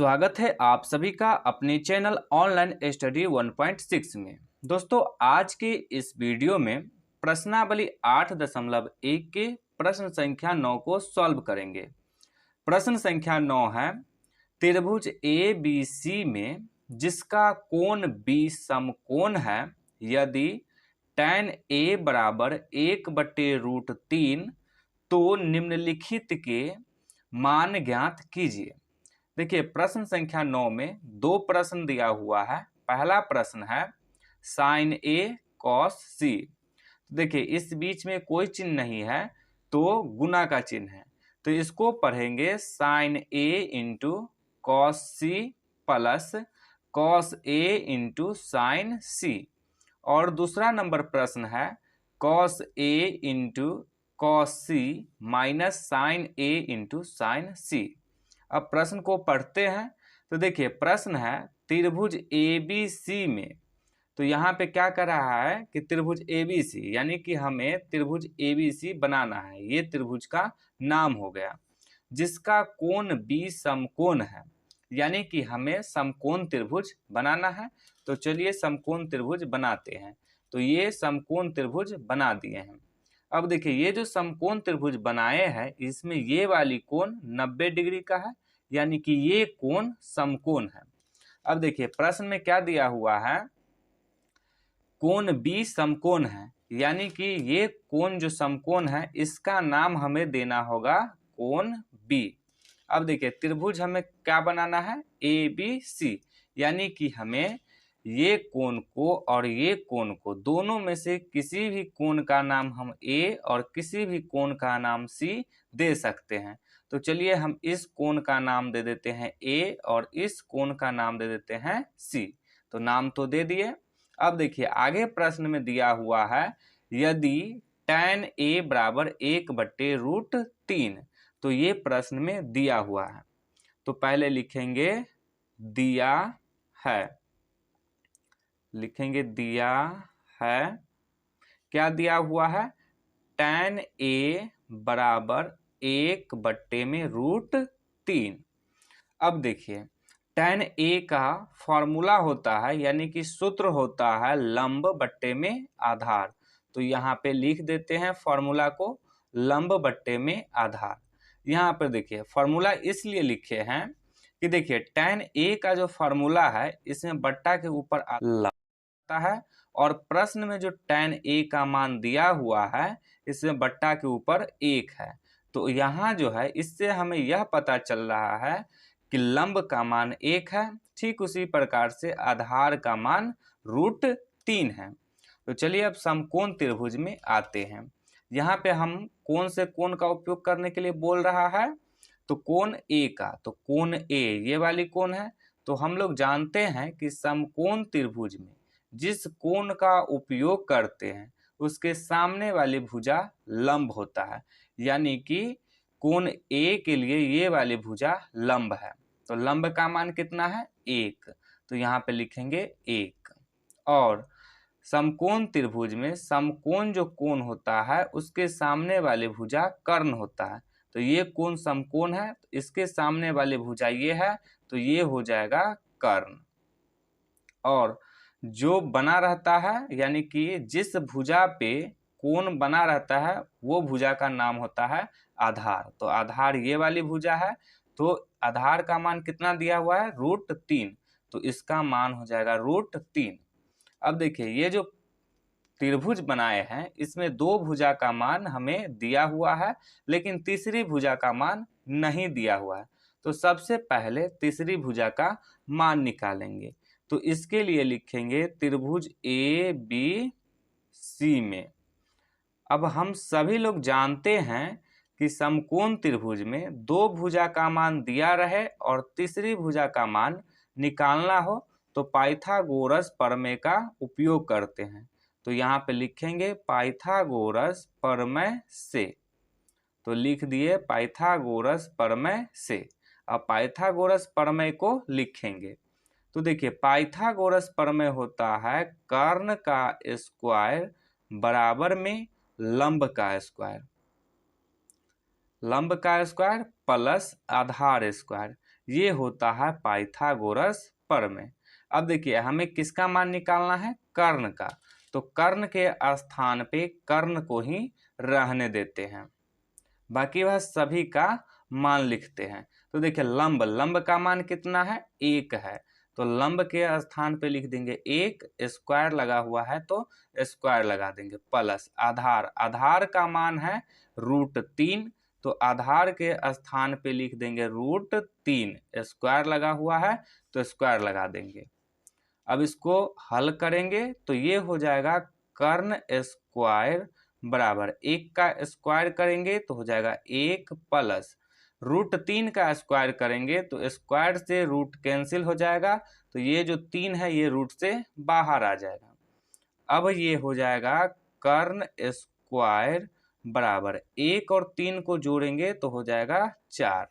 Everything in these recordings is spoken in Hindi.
स्वागत है आप सभी का अपने चैनल ऑनलाइन स्टडी 1.6 में। दोस्तों आज के इस वीडियो में प्रश्नावली 8.1 के प्रश्न संख्या 9 को सॉल्व करेंगे। प्रश्न संख्या 9 है, त्रिभुज ए बी सी में जिसका कोण बी समकोण है, यदि tan a बराबर 1/√3 तो निम्नलिखित के मान ज्ञात कीजिए। देखिए प्रश्न संख्या 9 में दो प्रश्न दिया हुआ है। पहला प्रश्न है sin a cos c। देखिए इस बीच में कोई चिन्ह नहीं है तो गुना का चिन्ह है, तो इसको पढ़ेंगे sin a into cos c plus cos a into sin c। और दूसरा नंबर प्रश्न है cos a into cos c minus sin a into sin c। अब प्रश्न को पढ़ते हैं तो देखिए प्रश्न है त्रिभुज ABC में, तो यहाँ पे क्या कर रहा है कि त्रिभुज ABC यानी कि हमें त्रिभुज ABC बनाना है। ये त्रिभुज का नाम हो गया जिसका कोण B समकोण है, यानी कि हमें समकोण त्रिभुज बनाना है। तो चलिए समकोण त्रिभुज बनाते हैं। तो ये समकोण त्रिभुज बना दिए हैं। अब देखिए ये जो समकोण त्रिभुज बनाए हैं इसमें ये वाली कोण 90 डिग्री का है, यानी कि ये कोण समकोण है। अब देखिए प्रश्न में क्या दिया हुआ है, कोण B समकोण है, यानी कि ये कोण जो समकोण है इसका नाम हमें देना होगा कोण B। अब देखिए त्रिभुज हमें क्या बनाना है ABC, यानी कि हमें ये कोण को और ये कोण को दोनों में से किसी भी कोण का नाम हम A और किसी भी कोण का नाम C दे सकते हैं। तो चलिए हम इस कोण का नाम दे देते हैं A और इस कोण का नाम दे देते हैं C। तो नाम तो दे दिए। अब देखिए आगे प्रश्न में दिया हुआ है यदि tan A बराबर 1/√3, तो ये प्रश्न में दिया हुआ है। तो पहले लिखेंगे दिया है, लिखेंगे दिया है। क्या दिया हुआ है, tan A बराबर 1/√3। अब देखिए tan A का फॉर्मूला होता है, यानी कि सूत्र होता है लंब बट्टे में आधार। तो यहाँ पे लिख देते हैं फॉर्मूला को, लंब बट्टे में आधार। यहाँ पर देखिए फॉर्मूला इसलिए लिखे हैं कि देखिए tan A का जो फॉर्मूला है इसमें बट्टा के ऊपर लगता है और प्रश्न में जो tan A का मान दिया हुआ है इसमें बट्टा के ऊपर 1 है। तो यहाँ जो है इससे हमें यह पता चल रहा है कि लंब का मान 1 है। ठीक उसी प्रकार से आधार का मान √3 है। तो चलिए अब समकोण त्रिभुज में आते हैं। यहाँ पे हम कौन से कोण का उपयोग करने के लिए बोल रहा है, तो कोण A का। तो कोण A ये वाली कोण है। तो हम लोग जानते हैं कि समकोण त्रिभुज में जिस कोण का उपयोग करते हैं उसके सामने वाली भुजा लंब होता है, यानी कि कोण A के लिए ये वाली भुजा लंब है। तो लंब का मान कितना है 1, तो यहाँ पे लिखेंगे 1। और समकोण त्रिभुज में समकोण जो कोण होता है उसके सामने वाले भुजा कर्ण होता है। तो ये कोण समकोण है, तो इसके सामने वाले भुजा ये है, तो ये हो जाएगा कर्ण। और जो बना रहता है, यानी कि जिस भुजा पे कोण बना रहता है वो भुजा का नाम होता है आधार। तो आधार ये वाली भुजा है, तो आधार का मान कितना दिया हुआ है √3, तो इसका मान हो जाएगा √3। अब देखिए ये जो त्रिभुज बनाए हैं इसमें दो भुजा का मान हमें दिया हुआ है, लेकिन तीसरी भुजा का मान नहीं दिया हुआ है। तो सबसे पहले तीसरी भुजा का मान निकालेंगे। तो इसके लिए लिखेंगे त्रिभुज ABC में। अब हम सभी लोग जानते हैं कि समकोण त्रिभुज में दो भुजा का मान दिया रहे और तीसरी भुजा का मान निकालना हो तो पाइथागोरस प्रमेय का उपयोग करते हैं। तो यहाँ पे लिखेंगे पाइथागोरस प्रमेय से। तो लिख दिए पाइथागोरस प्रमेय से। अब पाइथागोरस प्रमेय को लिखेंगे। तो देखिए पाइथागोरस प्रमेय होता है कर्ण का स्क्वायर बराबर में लंब का स्क्वायर, लंब का स्क्वायर प्लस आधार स्क्वायर। ये होता है पाइथागोरस प्रमेय। अब देखिए हमें किसका मान निकालना है, कर्ण का, तो कर्ण के स्थान पे कर्ण को ही रहने देते हैं, बाकी वह सभी का मान लिखते हैं। तो देखिए लंब, लंब का मान कितना है, 1 है, तो लंब के स्थान पे लिख देंगे 1, स्क्वायर लगा हुआ है तो स्क्वायर लगा देंगे, प्लस आधार, आधार का मान है √3, तो आधार के स्थान पे लिख देंगे √3, स्क्वायर लगा हुआ है तो स्क्वायर लगा देंगे। अब इसको हल करेंगे तो ये हो जाएगा कर्ण स्क्वायर बराबर 1 का स्क्वायर करेंगे तो हो जाएगा 1 प्लस √3 का स्क्वायर करेंगे तो स्क्वायर से रूट कैंसिल हो जाएगा, तो ये जो 3 है ये रूट से बाहर आ जाएगा। अब ये हो जाएगा कर्ण स्क्वायर बराबर 1 और 3 को जोड़ेंगे तो हो जाएगा 4।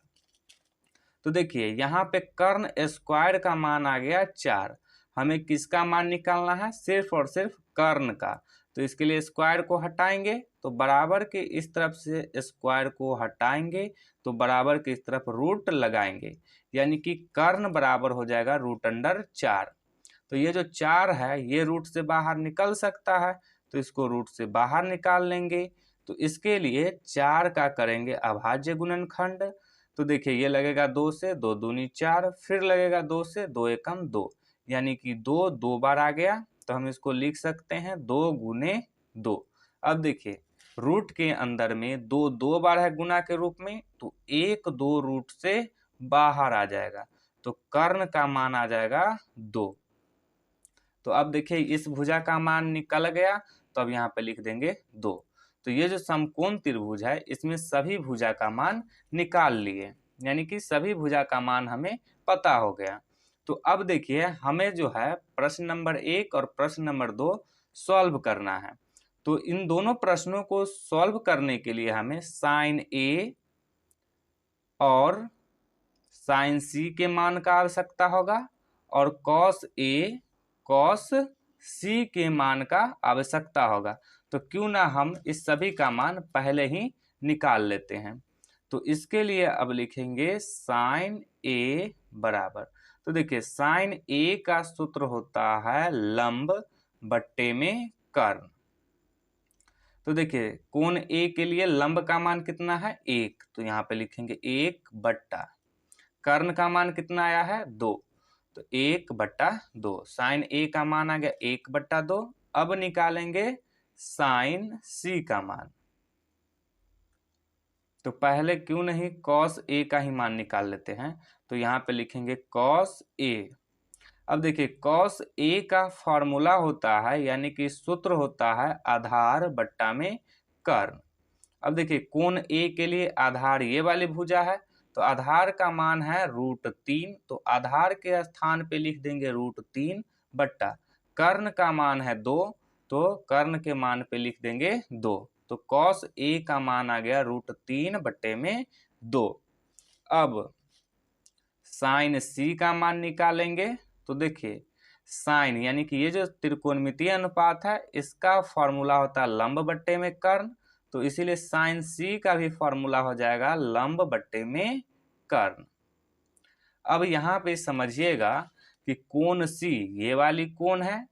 तो देखिए यहाँ पे कर्ण स्क्वायर का मान आ गया 4, हमें किसका मान निकालना है, सिर्फ और सिर्फ कर्ण का, तो इसके लिए स्क्वायर को हटाएंगे तो बराबर के इस तरफ से स्क्वायर को हटाएंगे तो बराबर के इस तरफ रूट लगाएंगे, यानी कि कर्ण बराबर हो जाएगा √4। तो ये जो 4 है ये रूट से बाहर निकल सकता है, तो इसको रूट से बाहर निकाल लेंगे। तो इसके लिए 4 का करेंगे अभाज्य गुणनखंड, तो देखिए ये लगेगा 2 से, 2 दूनी 4, फिर लगेगा 2 से, 2 एकम 2, यानी कि 2 2 बार आ गया, तो हम इसको लिख सकते हैं 2 गुने 2। अब देखिए रूट के अंदर में 2 2 बार है गुना के रूप में, तो 1 2 रूट से बाहर आ जाएगा, तो कर्ण का मान आ जाएगा 2। तो अब देखिए इस भुजा का मान निकल गया, तो अब यहाँ पे लिख देंगे 2। तो ये जो समकोण त्रिभुज है इसमें सभी भुजा का मान निकाल लिए, यानी कि सभी भुजा का मान हमें पता हो गया। तो अब देखिए हमें जो है प्रश्न नंबर 1 और प्रश्न नंबर 2 सॉल्व करना है। तो इन दोनों प्रश्नों को सॉल्व करने के लिए हमें साइन ए और साइन सी के मान का आवश्यकता होगा और कॉस ए कॉस सी के मान का आवश्यकता होगा। तो क्यों ना हम इस सभी का मान पहले ही निकाल लेते हैं। तो इसके लिए अब लिखेंगे साइन ए बराबर, तो देखिए साइन ए का सूत्र होता है लंब बट्टे में कर्ण। तो देखिए कोण ए के लिए लंब का मान कितना है 1, तो यहाँ पे लिखेंगे 1 बट्टा, कर्ण का मान कितना आया है 2, तो 1/2, साइन ए का मान आ गया 1/2। अब निकालेंगे साइन सी का मान, तो पहले क्यों नहीं कॉस ए का ही मान निकाल लेते हैं, तो यहाँ पे लिखेंगे कॉस ए। अब देखिए कॉस ए का फॉर्मूला होता है, यानी कि सूत्र होता है आधार बट्टा में कर्ण। अब देखिए कोण ए के लिए आधार ये वाली भुजा है, तो आधार का मान है √3, तो आधार के स्थान पे लिख देंगे √3 बट्टा कर्ण का मान है 2, तो कर्ण के मान पे लिख देंगे 2, तो कॉस ए का मान आ गया √3 बट्टे में 2। अब साइन सी का मान निकालेंगे, तो देखिए साइन यानी कि ये जो त्रिकोणमितीय अनुपात है इसका फॉर्मूला होता है लंब बट्टे में कर्ण, तो इसीलिए साइन सी का भी फॉर्मूला हो जाएगा लंब बट्टे में कर्ण। अब यहाँ पे समझिएगा कि कोण सी ये वाली कोण है,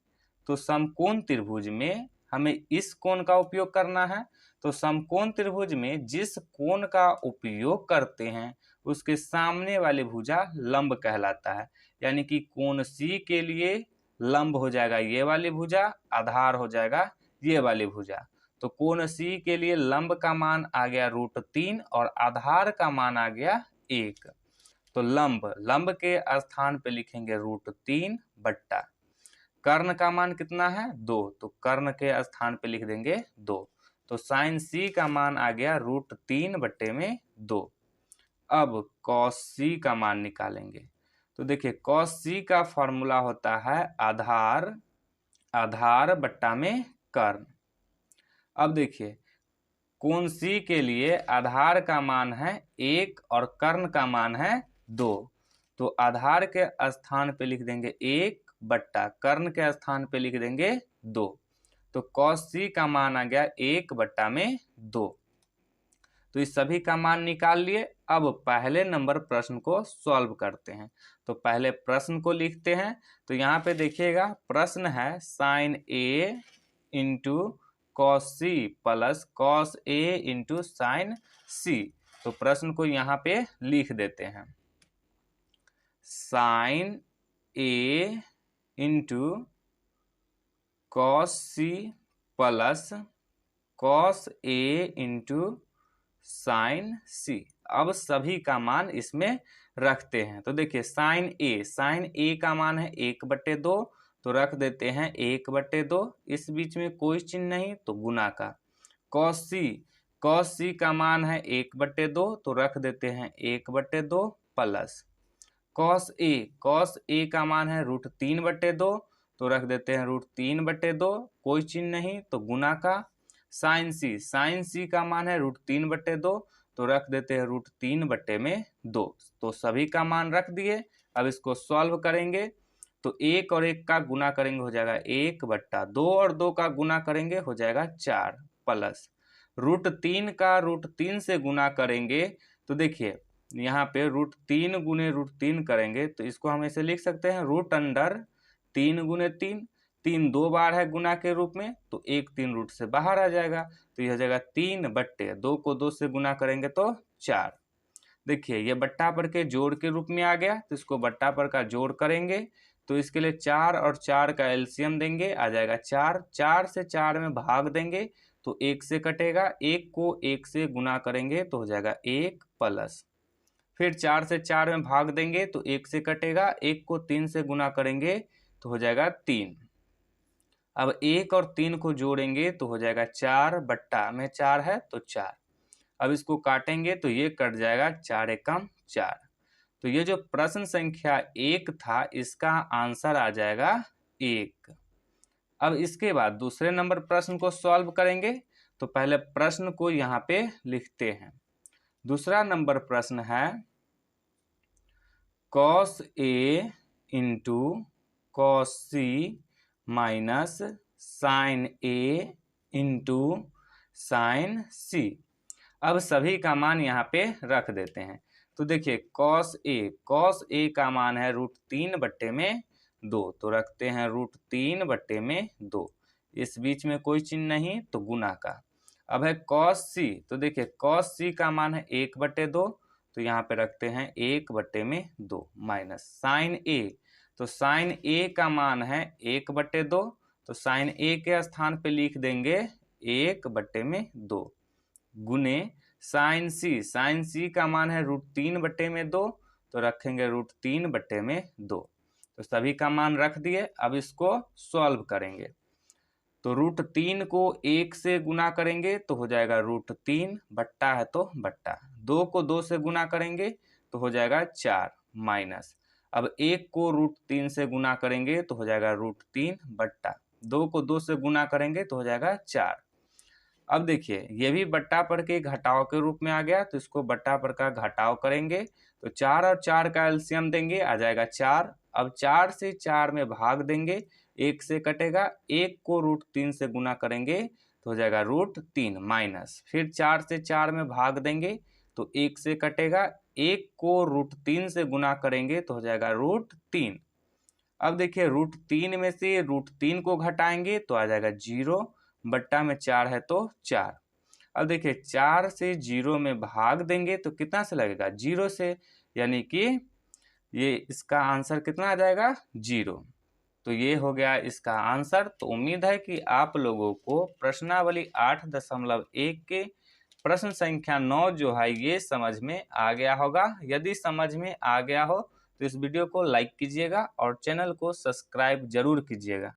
तो समकोण त्रिभुज में हमें इस कोण का उपयोग करना है। तो समकोण त्रिभुज में जिस कोण का उपयोग करते हैं उसके सामने वाली भुजा लंब कहलाता है, यानी कि कोण सी के लिए लंब हो जाएगा ये वाली भुजा, आधार हो जाएगा ये वाली भुजा। तो कोण सी के लिए लंब का मान आ गया √3 और आधार का मान आ गया 1, तो लंब, लंब के स्थान पे लिखेंगे √3 बट्टा कर्ण का मान कितना है 2, तो कर्ण के स्थान पे लिख देंगे 2, तो साइन सी का मान आ गया √3 बट्टे में 2। अब कॉस सी का मान निकालेंगे, तो देखिए कॉस सी का फॉर्मूला होता है आधार, आधार बट्टा में कर्ण। अब देखिए कोण सी के लिए आधार का मान है 1 और कर्ण का मान है 2, तो आधार के स्थान पे लिख देंगे 1 बट्टा कर्ण के स्थान पे लिख देंगे 2, तो कॉस सी का मान आ गया 1/2। तो इस सभी का मान निकाल लिए। अब पहले नंबर प्रश्न को सॉल्व करते हैं। तो पहले प्रश्न को लिखते हैं। तो यहाँ पे देखिएगा प्रश्न है sine A into cos C plus cos A into sine C. तो प्रश्न को यहाँ पे लिख देते हैं, sine A into cos C plus cos A into sine C. अब सभी का मान इसमें रखते हैं। तो देखिए साइन ए का मान है 1/2, तो रख देते हैं 1/2। इस बीच में कोई चिन्ह नहीं तो गुना का। कॉस सी का मान है 1/2, तो रख देते हैं 1/2 प्लस कॉस ए का मान है √3/2, तो रख देते हैं √3/2, कोई चिन्ह नहीं तो गुना का। साइन सी का मान है √3/2, तो रख देते हैं √3/2। तो सभी का मान रख दिए। अब इसको सॉल्व करेंगे तो 1 और 1 का गुना करेंगे हो जाएगा 1/2, और 2 का गुना करेंगे हो जाएगा 4 प्लस √3 का √3 से गुना करेंगे। तो देखिए यहाँ पे √3 गुने √3 करेंगे तो इसको हम ऐसे लिख सकते हैं √3 गुने 3। 3 दो बार है गुना के रूप में, तो 1 3 रूट से बाहर आ जाएगा, तो यह हो जाएगा 3/2 को 2 से गुना करेंगे तो 4। देखिए ये बट्टा पर के जोड़ के रूप में आ गया, तो इसको बट्टा पर का जोड़ करेंगे तो इसके लिए 4 और 4 का एलसीएम देंगे, आ जाएगा 4। 4 से 4 में भाग देंगे तो 1 से कटेगा, 1 को 1 से गुना करेंगे तो हो जाएगा 1 प्लस फिर 4 से 4 में भाग देंगे तो 1 से कटेगा, 1 को 3 से गुना करेंगे तो हो जाएगा 3। अब 1 और 3 को जोड़ेंगे तो हो जाएगा 4 बट्टा में 4 है तो 4। अब इसको काटेंगे तो ये कट जाएगा, 4 एकम 4। तो ये जो प्रश्न संख्या 1 था इसका आंसर आ जाएगा 1। अब इसके बाद दूसरे नंबर प्रश्न को सॉल्व करेंगे। तो पहले प्रश्न को यहाँ पे लिखते हैं। दूसरा नंबर प्रश्न है cos A into cos C minus sign A into sine C. अब सभी का मान यहाँ पे रख देते हैं। तो देखिए कॉस ए का मान है √3/2, तो रखते हैं √3/2। इस बीच में कोई चिन्ह नहीं तो गुना का। अब है कॉस सी, तो देखिए कॉस सी का मान है 1/2, तो यहाँ पे रखते हैं 1/2 माइनस साइन ए, तो साइन ए का मान है 1/2, तो साइन ए के स्थान पे लिख देंगे 1/2 गुने साइन सी का मान है √3/2, तो रखेंगे √3/2। तो सभी का मान रख दिए। अब इसको सॉल्व करेंगे तो √3 को 1 से गुना करेंगे तो हो जाएगा √3, बट्टा है तो बट्टा, 2 को 2 से गुना करेंगे तो हो जाएगा 4 माइनस, अब 1 को √3 से गुना करेंगे तो हो जाएगा √3 बट्टा, 2 को 2 से गुना करेंगे तो हो जाएगा 4। अब देखिए ये भी बट्टा पर के घटाव के रूप में आ गया, तो इसको बट्टा पर का घटाव करेंगे तो 4 और 4 का एलसीएम देंगे, आ जाएगा 4। अब 4 से 4 में भाग देंगे, 1 से कटेगा, 1 को √3 से गुना करेंगे तो हो जाएगा √3 माइनस, फिर 4 से 4 में भाग देंगे तो 1 से कटेगा, 1 को √3 से गुना करेंगे तो हो जाएगा √3। अब देखिए √3 में से √3 को घटाएंगे तो आ जाएगा 0, बट्टा में 4 है तो 4। अब देखिए 4 से 0 में भाग देंगे तो कितना से लगेगा, 0 से, यानी कि ये इसका आंसर कितना आ जाएगा, 0। तो ये हो गया इसका आंसर। तो उम्मीद है कि आप लोगों को प्रश्नावली 8.1 के प्रश्न संख्या 9 जो है ये समझ में आ गया होगा। यदि समझ में आ गया हो तो इस वीडियो को लाइक कीजिएगा और चैनल को सब्सक्राइब जरूर कीजिएगा।